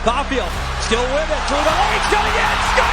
Caufield still with it, through the legs, gonna get score!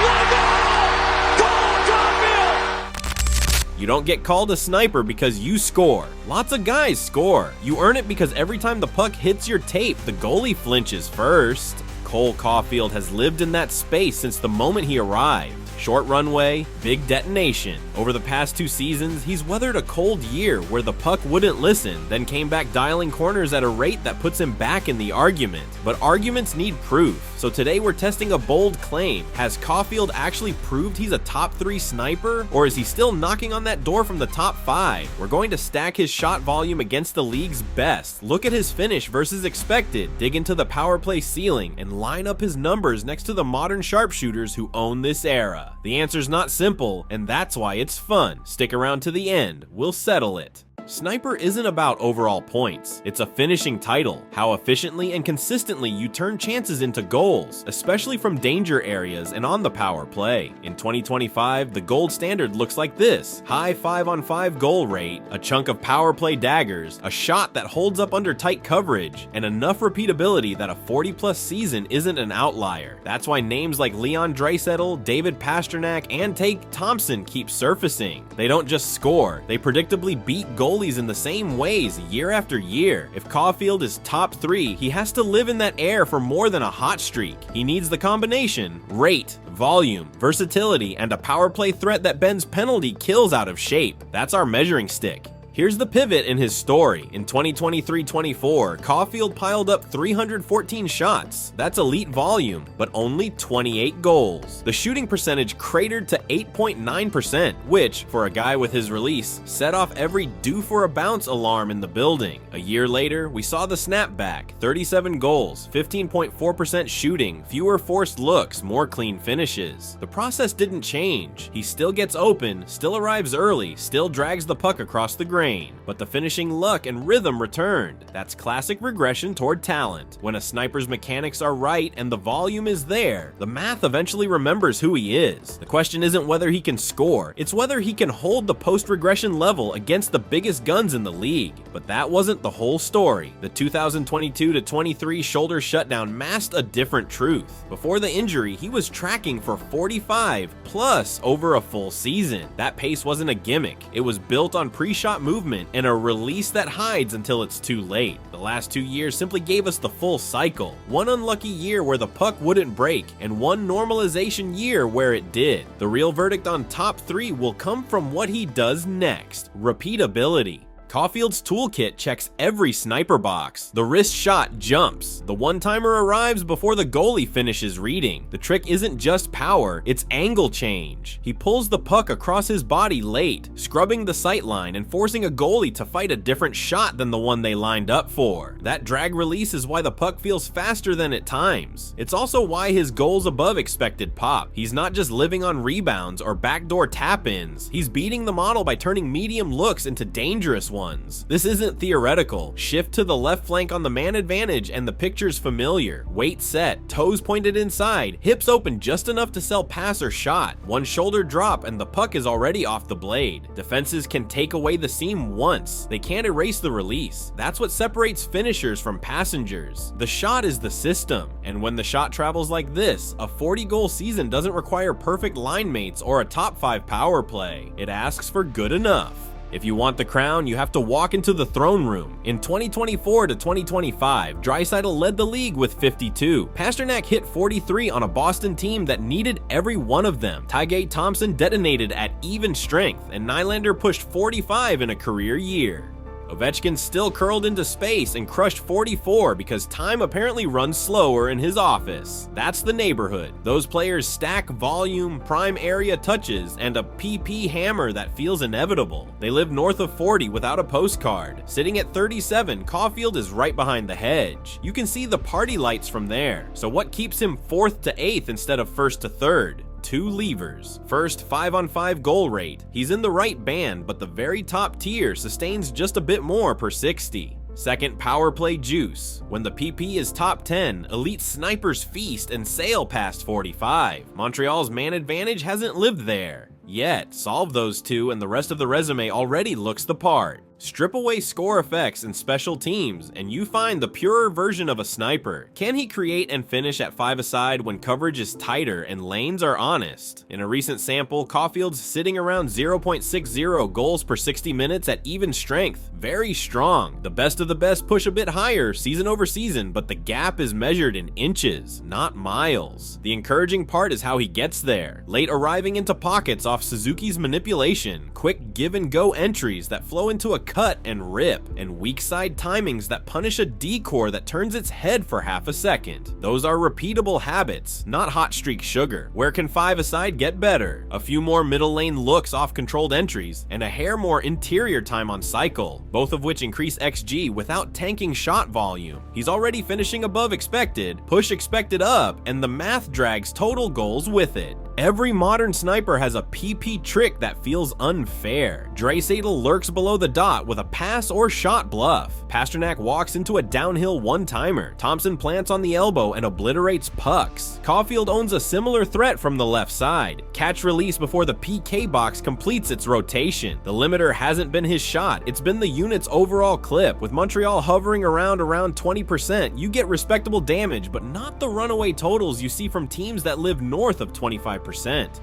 What a goal! Cole Caufield! You don't get called a sniper because you score. Lots of guys score. You earn it because every time the puck hits your tape, the goalie flinches first. Cole Caufield has lived in that space since the moment he arrived. Short runway, big detonation. Over the past 2 seasons, he's weathered a cold year where the puck wouldn't listen, then came back dialing corners at a rate that puts him back in the argument. But arguments need proof, so today we're testing a bold claim. Has Caufield actually proved he's a top 3 sniper, or is he still knocking on that door from the top 5? We're going to stack his shot volume against the league's best, look at his finish versus expected, dig into the power play ceiling, and line up his numbers next to the modern sharpshooters who own this era. The answer's not simple, and that's why it's fun. Stick around to the end, we'll settle it. Sniper isn't about overall points, it's a finishing title. How efficiently and consistently you turn chances into goals, especially from danger areas and on the power play. In 2025, the gold standard looks like this: high 5-on-5 goal rate, a chunk of power play daggers, a shot that holds up under tight coverage, and enough repeatability that a 40-plus season isn't an outlier. That's why names like Leon Draisaitl, David Pastrnak, and Tage Thompson keep surfacing. They don't just score, they predictably beat goalies in the same ways year after year. If Caufield is top 3, he has to live in that air for more than a hot streak. He needs the combination: rate, volume, versatility, and a power play threat that bends penalty kills out of shape. That's our measuring stick. Here's the pivot in his story. In 2023-24, Caufield piled up 314 shots. That's elite volume, but only 28 goals. The shooting percentage cratered to 8.9%, which, for a guy with his release, set off every due-for-a-bounce alarm in the building. A year later, we saw the snapback: 37 goals, 15.4% shooting, fewer forced looks, more clean finishes. The process didn't change. He still gets open, still arrives early, still drags the puck across the grain. But the finishing luck and rhythm returned. That's classic regression toward talent. When a sniper's mechanics are right and the volume is there, the math eventually remembers who he is. The question isn't whether he can score, it's whether he can hold the post-regression level against the biggest guns in the league. But that wasn't the whole story. The 2022-23 shoulder shutdown masked a different truth. Before the injury, he was tracking for 45 plus over a full season. That pace wasn't a gimmick. It was built on pre-shot movement and a release that hides until it's too late. The last 2 years simply gave us the full cycle. One unlucky year where the puck wouldn't break, and one normalization year where it did. The real verdict on top 3 will come from what he does next: repeatability. Caufield's toolkit checks every sniper box. The wrist shot jumps. The one-timer arrives before the goalie finishes reading. The trick isn't just power, it's angle change. He pulls the puck across his body late, scrubbing the sight line and forcing a goalie to fight a different shot than the one they lined up for. That drag release is why the puck feels faster than at times. It's also why his goals above expected pop. He's not just living on rebounds or backdoor tap-ins. He's beating the model by turning medium looks into dangerous ones. This isn't theoretical. Shift to the left flank on the man advantage and the picture's familiar. Weight set, toes pointed inside, hips open just enough to sell pass or shot. One shoulder drop and the puck is already off the blade. Defenses can take away the seam once. They can't erase the release. That's what separates finishers from passengers. The shot is the system. And when the shot travels like this, a 40-goal season doesn't require perfect line mates or a top 5 power play. It asks for good enough. If you want the crown, you have to walk into the throne room. In 2024-2025, Draisaitl led the league with 52. Pastrnak hit 43 on a Boston team that needed every one of them. Tage Thompson detonated at even strength, and Nylander pushed 45 in a career year. Ovechkin still curled into space and crushed 44 because time apparently runs slower in his office. That's the neighborhood. Those players stack volume, prime area touches, and a PP hammer that feels inevitable. They live north of 40 without a postcard. Sitting at 37, Caufield is right behind the hedge. You can see the party lights from there. So what keeps him 4th to 8th instead of 1st to 3rd? 2 levers. First, 5-on-5 goal rate. He's in the right band, but the very top tier sustains just a bit more per 60. Second, power play juice. When the PP is top 10, elite snipers feast and sail past 45. Montreal's man advantage hasn't lived there yet. Solve those two and the rest of the resume already looks the part. Strip away score effects and special teams, and you find the purer version of a sniper. Can he create and finish at 5-a-side when coverage is tighter and lanes are honest? In a recent sample, Caufield's sitting around 0.60 goals per 60 minutes at even strength. Very strong. The best of the best push a bit higher season over season, but the gap is measured in inches, not miles. The encouraging part is how he gets there. Late arriving into pockets off Suzuki's manipulation, quick give and go entries that flow into a cut and rip, and weak side timings that punish a D-core that turns its head for half a second. Those are repeatable habits, not hot streak sugar. Where can 5-a-side get better? A few more middle lane looks off controlled entries, and a hair more interior time on cycle, both of which increase XG without tanking shot volume. He's already finishing above expected, push expected up, and the math drags total goals with it. Every modern sniper has a PP trick that feels unfair. Draisaitl lurks below the dot with a pass or shot bluff. Pasternak walks into a downhill one-timer. Thompson plants on the elbow and obliterates pucks. Caufield owns a similar threat from the left side. Catch release before the PK box completes its rotation. The limiter hasn't been his shot, it's been the unit's overall clip. With Montreal hovering around 20%, you get respectable damage, but not the runaway totals you see from teams that live north of 25%.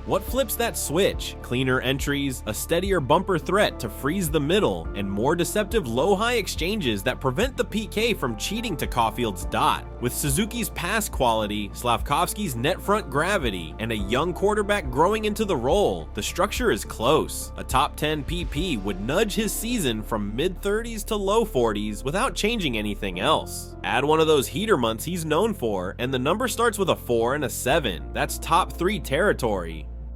What flips that switch? Cleaner entries, a steadier bumper threat to freeze the middle, and more deceptive low-high exchanges that prevent the PK from cheating to Caufield's dot. With Suzuki's pass quality, Slavkovsky's net front gravity, and a young quarterback growing into the role, the structure is close. A top 10 PP would nudge his season from mid-30s to low 40s without changing anything else. Add one of those heater months he's known for, and the number starts with a 4 and a 7. That's top 3 territory.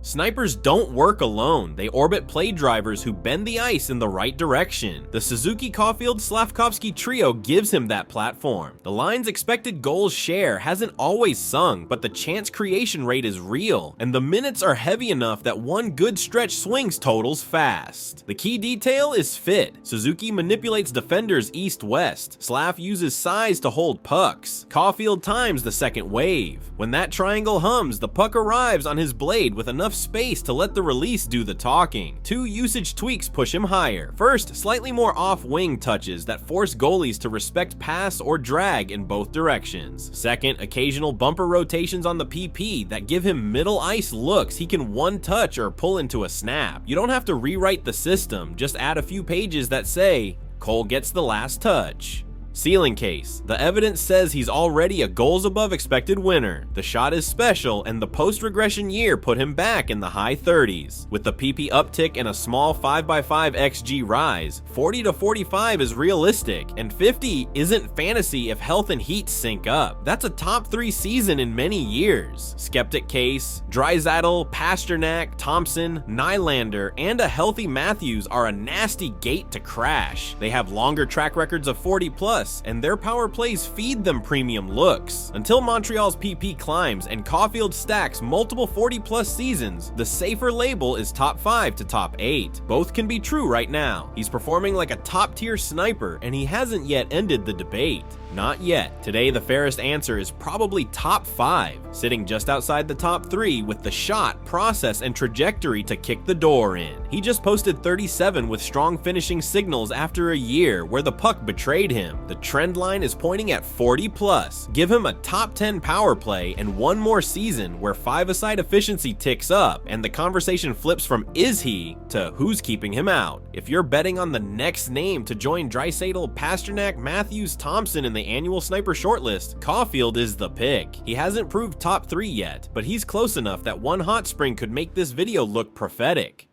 Snipers don't work alone, they orbit play drivers who bend the ice in the right direction. The Suzuki Caufield Slavkovsky trio gives him that platform. The line's expected goals share hasn't always sung, but the chance creation rate is real, and the minutes are heavy enough that one good stretch swings totals fast. The key detail is fit. Suzuki manipulates defenders east-west. Slav uses size to hold pucks. Caufield times the second wave. When that triangle hums, the puck arrives on his blade with enough space to let the release do the talking. 2 usage tweaks push him higher. First, slightly more off-wing touches that force goalies to respect pass or drag in both directions. Second, occasional bumper rotations on the PP that give him middle ice looks he can one-touch or pull into a snap. You don't have to rewrite the system, just add a few pages that say, Cole gets the last touch. Ceiling case. The evidence says he's already a goals above expected winner. The shot is special, and the post-regression year put him back in the high 30s. With the PP uptick and a small 5x5 XG rise, 40 to 45 is realistic, and 50 isn't fantasy if health and heat sync up. That's a top 3 season in many years. Skeptic case, Draisaitl, Pasternak, Thompson, Nylander, and a healthy Matthews are a nasty gate to crash. They have longer track records of 40+, and their power plays feed them premium looks. Until Montreal's PP climbs and Caufield stacks multiple 40+ seasons, the safer label is top 5 to top 8. Both can be true right now. He's performing like a top-tier sniper, and he hasn't yet ended the debate. Not yet. Today, the fairest answer is probably top 5, sitting just outside the top 3 with the shot, process, and trajectory to kick the door in. He just posted 37 with strong finishing signals after a year where the puck betrayed him. The trend line is pointing at 40+. Give him a top 10 power play and one more season where 5-a-side efficiency ticks up, and the conversation flips from is he to who's keeping him out. If you're betting on the next name to join Draisaitl, Pasternak, Matthews, Thompson in the annual sniper shortlist, Caufield is the pick. He hasn't proved top 3 yet, but he's close enough that one hot spring could make this video look prophetic.